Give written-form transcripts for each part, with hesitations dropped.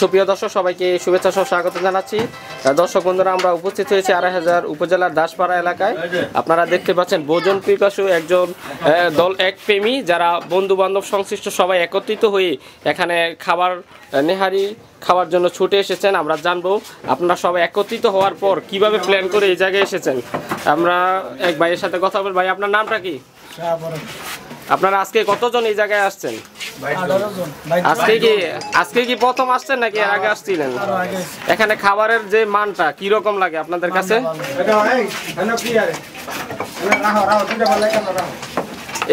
সুপ্রিয় দর্শক সবাইকে শুভেচ্ছা সহ স্বাগত জানাচ্ছি। দর্শক বন্ধুরা, আমরা উপস্থিত হয়েছি আড়াইহাজার উপজেলার দাসপাড়া এলাকায়। আপনারা দেখতে পাচ্ছেন ভোজন পিপাসু একজন দল এক প্রেমী, যারা বন্ধু বান্ধব সংশ্লিষ্ট সবাই একত্রিত হয়ে এখানে খাবার নেহারি খাওয়ার জন্য ছুটে এসেছেন। আমরা জানবো আপনারা সবাই একত্রিত হওয়ার পর কিভাবে প্ল্যান করে এই জায়গায় এসেছেন। আমরা এক ভাইয়ের সাথে কথা বলবো। ভাই, আপনার নামটা কি? আপনারা আজকে কতজন এই জায়গায় আসছেন? আজকে কি প্রথম আসছেন নাকি এর আগে আসছিলেন? এখানে খাবারের যে মানটা কি রকম লাগে আপনাদের কাছে?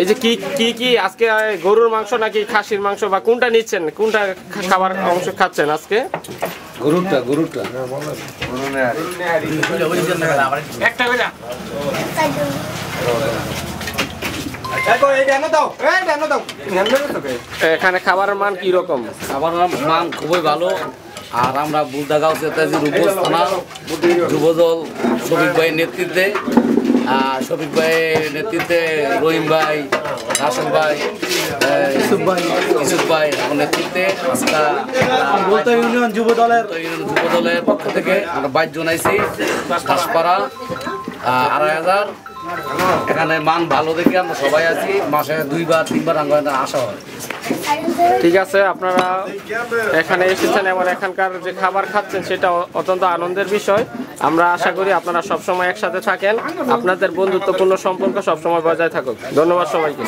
এই যে কি আজকে গরুর মাংস নাকি খাসির মাংস বা কোনটা নিচ্ছেন, কোনটা খাবার অংশ খাচ্ছেন আজকে? গরুরটা এখানে খাবারের মান কি রকম? খাবারের মান খুবই ভালো। আর আমরা বুলদাগাঁও থানা যুবদল শফিক ভাইয়ের নেতৃত্বে, শফিক ভাইয়ের নেতৃত্বে রহিম ভাই, রাশেদ ভাই, ইউসুফ ভাই নেতৃত্বে ইউনিয়ন যুবদলের পক্ষ থেকে আমরা 22 জন আইছি দাসপাড়া আড়াইহাজার। এখানে মান ভালো দেখে আমরা সবাই আছি, মাসে 2-3 বার আসা হয়। ঠিক আছে, আপনারা এখানে এসেছেন এবং এখানকার যে খাবার খাচ্ছেন সেটা অত্যন্ত আনন্দের বিষয়। আমরা আশা করি আপনারা সবসময় একসাথে থাকেন, আপনাদের বন্ধুত্বপূর্ণ সম্পর্ক সবসময় বজায় থাকুক। ধন্যবাদ সবাইকে।